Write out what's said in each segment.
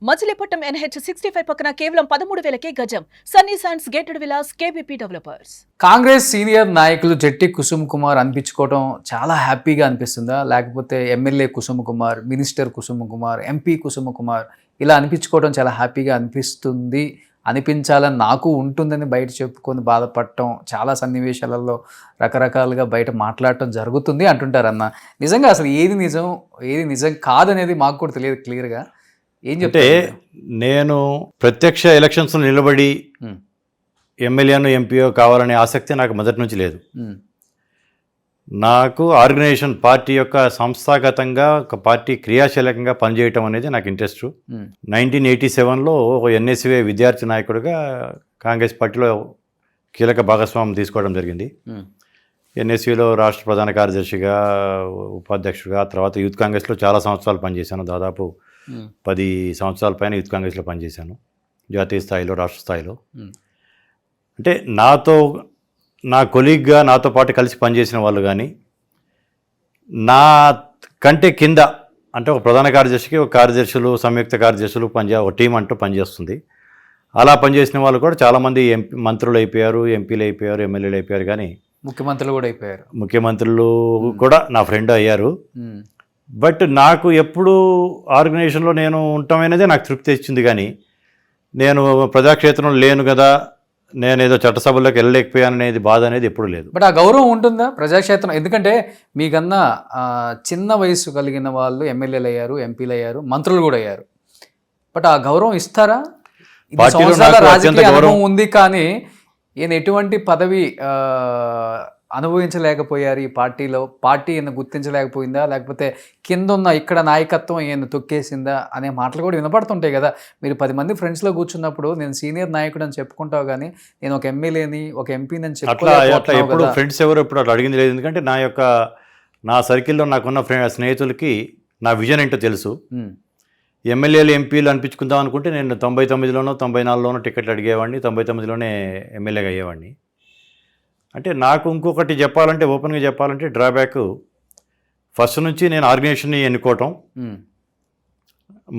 Machilipatnam NH 65 పక్కన కేవలం 13,000కే గజం. Sunny sands gated Vilas KBP developers. Congress senior నాయకులు జట్టి కుసుమ్ కుమార్ అనిపించుకోవడం చాలా హ్యాపీగా అనిపిస్తుందా, లేకపోతే MLA Kusum Kumar, minister Kusum Kumar, MP Kusum Kumar ఇలా అనిపించుకోవడం చాలా హ్యాపీగా అనిపిస్తుంది, అనిపించాలని నాకు ఉంటుందని బయట చెప్పుకొని బాధపడటం, చాలా సన్నివేశాలలో రకరకాలుగా బయట మాట్లాడటం జరుగుతుంది అంటుంటారన్న. నిజంగా అసలు ఏది నిజం ఏది నిజం కాదనేది మాకు కూడా తెలియదు క్లియర్గా. ఏం చెప్తే నేను ప్రత్యక్ష ఎలక్షన్స్లో నిలబడి ఎమ్మెల్యేను ఎంపీఓ కావాలనే ఆసక్తి నాకు మొదటి నుంచి లేదు. నాకు ఆర్గనైజేషన్ పార్టీ యొక్క సంస్థాగతంగా ఒక పార్టీ క్రియాశీలకంగా పనిచేయటం అనేది నాకు ఇంట్రెస్ట్. 1987లో ఒక NSWA విద్యార్థి నాయకుడిగా కాంగ్రెస్ పార్టీలో కీలక భాగస్వామ్యం తీసుకోవడం జరిగింది. NSWలో రాష్ట్ర ప్రధాన కార్యదర్శిగా, ఉపాధ్యక్షుడిగా, తర్వాత యూత్ కాంగ్రెస్లో చాలా సంవత్సరాలు పనిచేశాను. దాదాపు 10 సంవత్సరాల పైన యూత్ కాంగ్రెస్లో పనిచేశాను, జాతీయ స్థాయిలో, రాష్ట్ర స్థాయిలో. అంటే నా కొలీగ్గా నాతో పాటు కలిసి పనిచేసిన వాళ్ళు కానీ, నా కంటే కింద అంటే ఒక ప్రధాన కార్యదర్శికి ఒక కార్యదర్శులు, సంయుక్త కార్యదర్శులు ఒక టీం అంటూ పనిచేస్తుంది. అలా పనిచేసిన వాళ్ళు కూడా చాలామంది మంత్రులు అయిపోయారు, ఎంపీలు అయిపోయారు, ఎమ్మెల్యేలు అయిపోయారు, కానీ ముఖ్యమంత్రులు కూడా అయిపోయారు. ముఖ్యమంత్రులు కూడా నా ఫ్రెండ్ అయ్యారు. బట్ నాకు ఎప్పుడు ఆర్గనైజేషన్లో నేను ఉండటమైనదే నాకు తృప్తి ఇచ్చింది, కానీ నేను ప్రజాక్షేత్రంలో లేను కదా, నేను ఏదో చట్టసభల్లోకి వెళ్ళలేకపోయాను అనేది బాధ అనేది ఎప్పుడు లేదు. బట్ ఆ గౌరవం ఉంటుందా ప్రజాక్షేత్రం? ఎందుకంటే మీకన్నా చిన్న వయసు కలిగిన వాళ్ళు ఎమ్మెల్యేలు అయ్యారు, ఎంపీలు అయ్యారు, మంత్రులు కూడా అయ్యారు. బట్ ఆ గౌరవం ఇస్తారా? రాజకీయ అనుభవం ఉంది, కానీ ఈయన ఎటువంటి పదవి అనుభవించలేకపోయారు ఈ పార్టీలో, పార్టీ ఈయన గుర్తించలేకపోయిందా, లేకపోతే కింద ఉన్న ఇక్కడ నాయకత్వం ఈయన తొక్కేసిందా అనే మాటలు కూడా వినపడుతుంటాయి కదా. మీరు 10 మంది ఫ్రెండ్స్లో కూర్చున్నప్పుడు నేను సీనియర్ నాయకుడు అని చెప్పుకుంటావు, కానీ నేను ఒక ఎమ్మెల్యేని, ఒక ఎంపీని అని అట్లా ఎప్పుడు ఫ్రెండ్స్ ఎవరు ఎప్పుడు అట్లా అడిగింది లేదు. ఎందుకంటే నా సర్కిల్లో నాకున్న స్నేహితులకి నా విజన్ ఏంటో తెలుసు. ఎమ్మెల్యేలు, ఎంపీలు అనిపించుకుందాం అనుకుంటే నేను 99లోనో 94లోనో టికెట్లు అడిగేవాడిని, 99లోనే ఎమ్మెల్యేగా అయ్యేవాడిని. అంటే నాకు ఇంకొకటి చెప్పాలంటే, ఓపెన్గా చెప్పాలంటే, డ్రాబ్యాక్ ఫస్ట్ నుంచి నేను ఆర్గనైజేషన్ని ఎన్నుకోవటం.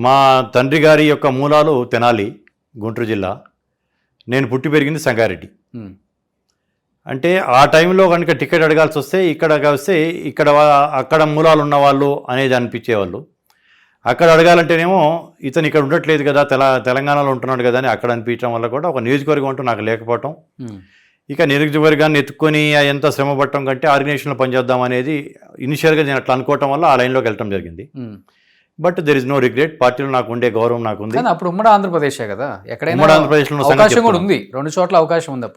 మా తండ్రి గారి యొక్క మూలాలు తెనాలి, గుంటూరు జిల్లా. నేను పుట్టి పెరిగింది సంగారెడ్డి. అంటే ఆ టైంలో కనుక టికెట్ అడగాల్సి వస్తే అక్కడ మూలాలు ఉన్నవాళ్ళు అనేది అనిపించేవాళ్ళు. అక్కడ అడగాలంటేనేమో ఇతను ఇక్కడ ఉండట్లేదు కదా, తెలంగాణలో ఉంటున్నాడు కదా అని అక్కడ అనిపించడం వల్ల కూడా ఒక నియోజకవర్గం అంటూ నాకు లేకపోవటం. ఇక నియోజకవర్గాన్ని ఎత్తుక్కొని ఎంత శ్రమ పట్టడం కంటే ఆర్గనైజేషన్లో పనిచేద్దాం అనేది ఇనిషియల్గా నేను అట్లా అనుకోవటం వల్ల ఆ లైన్లోకి వెళ్ళడం జరిగింది. But there is no regret. పార్టీలో నాకు ఉండే గౌరవం నాకు ఉంది. అప్పుడు ఉమ్మడి ఆంధ్రప్రదేశే కదా, ఎక్కడైనా ఉమ్మడి ఆంధ్రప్రదేశ్లో అవకాశం కూడా ఉంది, 2 చోట్ల అవకాశం ఉంది.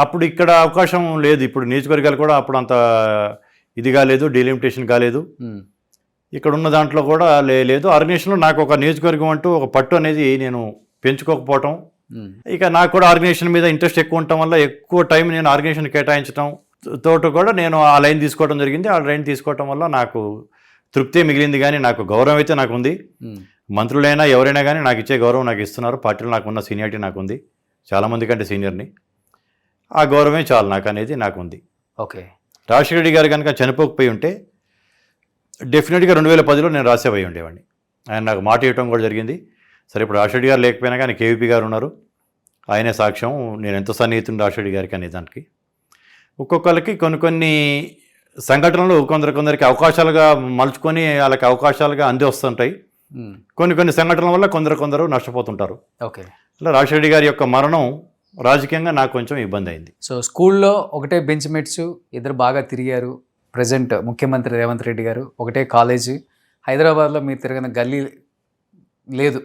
అప్పుడు ఇక్కడ అవకాశం లేదు. ఇప్పుడు నియోజకవర్గాలు కూడా అప్పుడు అంత ఇది కాలేదు, డీలిమిటేషన్ కాలేదు. ఇక్కడ ఉన్న దాంట్లో కూడా లేదు. ఆర్గనైజేషన్లో నాకు ఒక నియోజకవర్గం అంటూ ఒక పట్టు అనేది నేను పెంచుకోకపోవటం, ఇక నాకు కూడా ఆర్గనైజేషన్ మీద ఇంట్రెస్ట్ ఎక్కువ ఉండటం వల్ల ఎక్కువ టైం నేను ఆర్గనైజేషన్ కేటాయించడం తోట కూడా నేను ఆ లైన్ తీసుకోవడం జరిగింది. ఆ లైన్ తీసుకోవటం వల్ల నాకు తృప్తి మిగిలింది, కానీ నాకు గౌరవం అయితే నాకు ఉంది. మంత్రులైనా ఎవరైనా కానీ నాకు ఇచ్చే గౌరవం నాకు ఇస్తున్నారు. పార్టీలో నాకు ఉన్న సీనియారిటీ నాకు ఉంది, చాలామంది కంటే సీనియర్ని. ఆ గౌరవమే చాలు నాకు అనేది నాకు ఉంది. ఓకే. రాజశేఖర రెడ్డి గారు కనుక చనిపోకపోయి ఉంటే డెఫినెట్గా 2010లో నేను రాసేపోయి ఉండేవాడిని. ఆయన నాకు మాట ఇవ్వటం కూడా జరిగింది. సరే, ఇప్పుడు రాజశేఖర గారు లేకపోయినా కానీ KVP గారు ఉన్నారు, ఆయనే సాక్ష్యం నేను ఎంత సన్నిహితుడు రాజశేఖర గారికి అనే దానికి. ఒక్కొక్కరికి కొన్ని సంఘటనలు కొందరికి అవకాశాలుగా మలుచుకొని వాళ్ళకి అవకాశాలుగా అంది వస్తుంటాయి. కొన్ని సంఘటనల వల్ల కొందరు నష్టపోతుంటారు. ఓకే. అలా రాజశేఖర గారి యొక్క మరణం రాజకీయంగా నాకు కొంచెం ఇబ్బంది అయింది. సో స్కూల్లో ఒకటే బెంచ్ మేట్స్, ఇద్దరు బాగా తిరిగారు. ప్రజెంట్ ముఖ్యమంత్రి రేవంత్ రెడ్డి గారు, ఒకటే కాలేజీ, హైదరాబాద్లో మీరు తిరగని గల్లీ లేదు.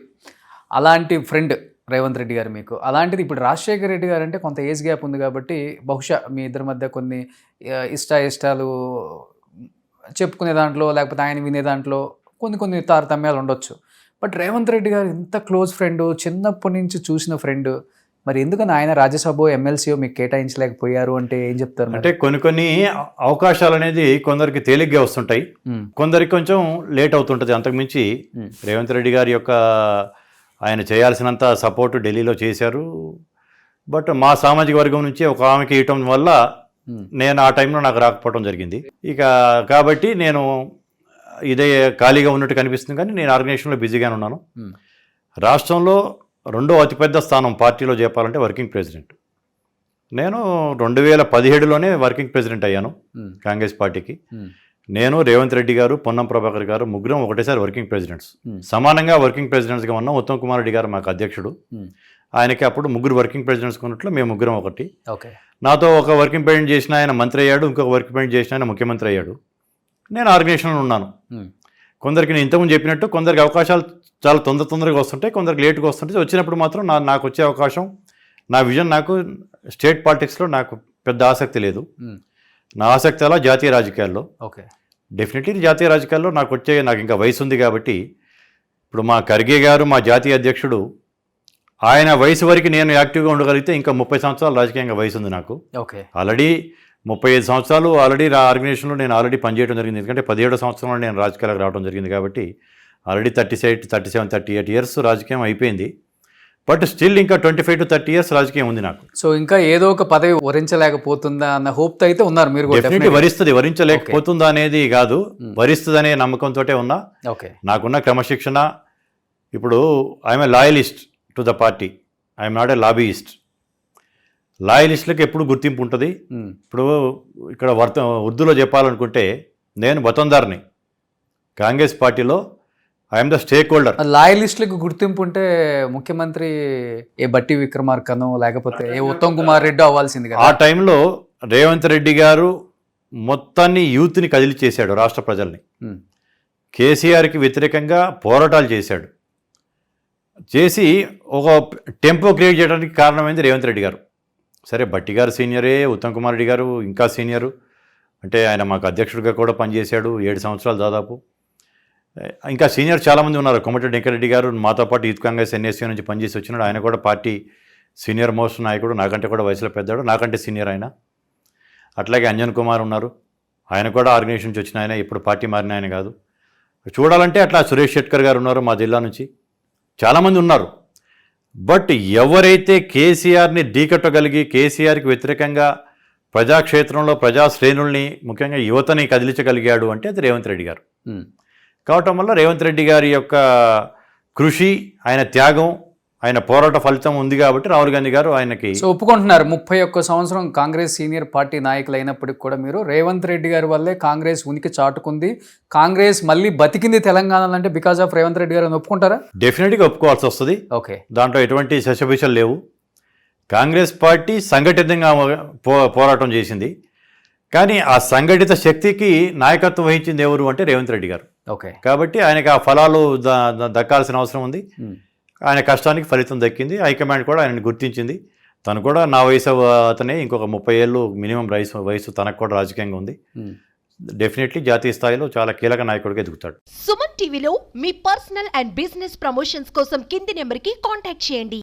అలాంటి ఫ్రెండ్ రేవంత్ రెడ్డి గారు మీకు. అలాంటిది ఇప్పుడు రాజశేఖర రెడ్డి గారు అంటే కొంత ఏజ్ గ్యాప్ ఉంది కాబట్టి బహుశా మీ ఇద్దరి మధ్య కొన్ని ఇష్టాలు చెప్పుకునే దాంట్లో, లేకపోతే ఆయన వినే దాంట్లో కొన్ని తారతమ్యాలు ఉండొచ్చు. బట్ రేవంత్ రెడ్డి గారు ఇంత క్లోజ్ ఫ్రెండ్, చిన్నప్పటి నుంచి చూసిన ఫ్రెండ్, మరి ఎందుకని ఆయన రాజ్యసభ ఎమ్మెల్సీ మీకు కేటాయించలేకపోయారు అంటే ఏం చెప్తారు? అంటే కొన్ని అవకాశాలు అనేది కొందరికి తేలిగ్గా వస్తుంటాయి, కొందరికి కొంచెం లేట్ అవుతుంటుంది. అంతకుమించి రేవంత్ రెడ్డి గారి యొక్క ఆయన చేయాల్సినంత సపోర్టు ఢిల్లీలో చేశారు. బట్ మా సామాజిక వర్గం నుంచి ఒక ఆమెకి ఇవ్వటం వల్ల నేను ఆ టైంలో నాకు రాకపోవడం జరిగింది. ఇక కాబట్టి నేను ఇదే ఖాళీగా ఉన్నట్టు కనిపిస్తుంది, కానీ నేను ఆర్గనైజేషన్లో బిజీగానే ఉన్నాను. రాష్ట్రంలో రెండో అతిపెద్ద స్థానం పార్టీలో చెప్పాలంటే వర్కింగ్ ప్రెసిడెంట్. నేను 2017లోనే వర్కింగ్ ప్రెసిడెంట్ అయ్యాను కాంగ్రెస్ పార్టీకి. నేను, రేవంత్ రెడ్డి గారు, పొన్నం ప్రభాకర్ గారు ముగ్గురం ఒకటేసారి వర్కింగ్ ప్రెసిడెంట్స్. సమానంగా వర్కింగ్ ప్రెసిడెంట్స్గా ఉన్నాం. ఉత్తమ్ కుమార్ రెడ్డి గారు మాకు అధ్యక్షుడు. ఆయనకి అప్పుడు ముగ్గురు వర్కింగ్ ప్రెసిడెంట్స్ ఉన్నట్లు మేము ముగ్గురం ఒకటి. ఓకే. నాతో ఒక వర్కింగ్ ప్రెసిడెంట్ చేసిన ఆయన మంత్రి అయ్యాడు, ఇంకొక వర్కింగ్ ప్రెసిడెంట్ చేసిన ఆయన ముఖ్యమంత్రి అయ్యాడు. నేను ఆర్గనైజేషన్లో ఉన్నాను. కొందరికి నేను ఇంతకుముందు చెప్పినట్టు కొందరికి అవకాశాలు చాలా తొందరగా వస్తుంటాయి, కొందరికి లేట్గా వస్తుంటాయి. వచ్చినప్పుడు మాత్రం నాకు వచ్చే అవకాశం, నా విజన్, నాకు స్టేట్ పాలిటిక్స్లో నాకు పెద్ద ఆసక్తి లేదు. నా ఆసక్తి అలా జాతీయ రాజకీయాల్లో. ఓకే. డెఫినెట్లీ జాతీయ రాజకీయాల్లో నాకు ఇంకా వయసు ఉంది కాబట్టి, ఇప్పుడు మా ఖర్గే గారు మా జాతీయ అధ్యక్షుడు, ఆయన వయసు వరకు నేను యాక్టివ్గా ఉండగలిగితే ఇంకా 30 సంవత్సరాలు రాజకీయంగా వయసు ఉంది నాకు. ఓకే. ఆల్రెడీ 35 సంవత్సరాలు ఆల్రెడీ ఆర్గనైజేషన్లో నేను ఆల్రెడీ పనిచేయడం జరిగింది. ఎందుకంటే 17 సంవత్సరంలో నేను రాజకీయాలకు రావడం జరిగింది కాబట్టి ఆల్రెడీ 38 ఇయర్స్ రాజకీయం అయిపోయింది. బట్ స్టిల్ ఇంకా 25 to 30 ఇయర్స్ రాజకీయం ఉంది నాకు. సో ఇంకా ఏదో ఒక పదవి వరించలేకపోతుందా అన్న హోప్తో అయితే ఉన్నారు మీరు కూడా. డెఫినెట్లీ వరిస్తుంది, వరించలేకపోతుందా అనేది కాదు, వరిస్తుంది అనే నమ్మకంతో ఉన్నా. ఓకే. నాకున్న క్రమశిక్షణ, ఇప్పుడు I'm a loyalist to the party, I'm not a lobbyist. లాయలిస్టులకు ఎప్పుడు గుర్తింపు ఉంటుంది. ఇప్పుడు ఇక్కడ ఉర్దూలో చెప్పాలనుకుంటే నేను వతందార్ని, కాంగ్రెస్ పార్టీలో ఐఎమ్ ద స్టేక్ హోల్డర్. లాయలిస్టులకు గుర్తింపు ఉంటే ముఖ్యమంత్రి ఏ బట్టి విక్రమార్కనో లేకపోతే ఏ ఉత్తమ్ కుమార్ రెడ్డి అవ్వాల్సింది కదా. ఆ టైంలో రేవంత్ రెడ్డి గారు మొత్తాన్ని యూత్ని కదిలిచేశాడు, రాష్ట్ర ప్రజల్ని. కేసీఆర్కి వ్యతిరేకంగా పోరాటాలు చేశాడు. చేసి ఒక టెంపో క్రియేట్ చేయడానికి కారణమైంది రేవంత్ రెడ్డి గారు. సరే, బట్టి గారు సీనియరే, ఉత్తమ్ కుమార్ రెడ్డి గారు ఇంకా సీనియరు. అంటే ఆయన మాకు అధ్యక్షుడిగా కూడా పనిచేశాడు 7 సంవత్సరాలు దాదాపు. ఇంకా సీనియర్ చాలామంది ఉన్నారు. కోమటిరెడ్డి వెంకరెడ్డి గారు మాతో పాటు యూత్ కాంగ్రెస్ ఎన్ఎస్సీ నుంచి పనిచేసి వచ్చినాడు. ఆయన కూడా పార్టీ సీనియర్ మోస్ట్ నాయకుడు, నాకంటే కూడా వయసులో పెద్దాడు, నాకంటే సీనియర్ ఆయన. అట్లాగే అంజన్ కుమార్ ఉన్నారు, ఆయన కూడా ఆర్గనైజేషన్ నుంచి వచ్చిన ఆయన, ఇప్పుడు పార్టీ మారిన ఆయన కాదు. చూడాలంటే అట్లా సురేష్ షెట్కర్ గారు ఉన్నారు మా జిల్లా నుంచి, చాలామంది ఉన్నారు. బట్ ఎవరైతే కేసీఆర్ని ఢీకట్టగలిగి కేసీఆర్కి వ్యతిరేకంగా ప్రజాక్షేత్రంలో ప్రజా శ్రేణుల్ని ముఖ్యంగా యువతని కదిలించగలిగాడు అంటే అది రేవంత్ రెడ్డి గారు. కావటం వల్ల రేవంత్ రెడ్డి గారి యొక్క కృషి, ఆయన త్యాగం, ఆయన పోరాట ఫలితం ఉంది కాబట్టి రాహుల్ గాంధీ గారు ఆయనకి. సో ఒప్పుకుంటున్నారు 31 సంవత్సరం కాంగ్రెస్ సీనియర్ పార్టీ నాయకులు అయినప్పటికీ కూడా మీరు రేవంత్ రెడ్డి గారి వల్లే కాంగ్రెస్ ఉనికి చాటుకుంది, కాంగ్రెస్ మళ్ళీ బతికింది తెలంగాణలో అంటే బికాస్ ఆఫ్ రేవంత్ రెడ్డి గారు ఒప్పుకుంటారా? డెఫినెట్గా ఒప్పుకోవాల్సి వస్తుంది. ఓకే. దాంట్లో ఎటువంటి శశభిషలు లేవు. కాంగ్రెస్ పార్టీ సంఘటితంగా పోరాటం చేసింది, కానీ ఆ సంఘటిత శక్తికి నాయకత్వం వహించింది ఎవరు అంటే రేవంత్ రెడ్డి గారు. ఓకే. కాబట్టి ఆయనకి ఆ ఫలాలు దక్కాల్సిన అవసరం ఉంది. ఆయన కష్టానికి ఫలితం దక్కింది. హైకమాండ్ కూడా ఆయనని గుర్తించింది. తను కూడా నా వయసు అతనే, ఇంకొక 30 ఏళ్ళు మినిమం వయసు తనకు కూడా రాజకీయంగా ఉంది. డెఫినెట్లీ జాతీయ స్థాయిలో చాలా కీలక నాయకుడిగా ఎదుగుతాడు. సుమన్ టీవీలో మీ పర్సనల్ అండ్ బిజినెస్ ప్రమోషన్స్ కోసం కింది నెంబర్కి కాంటాక్ట్ చేయండి.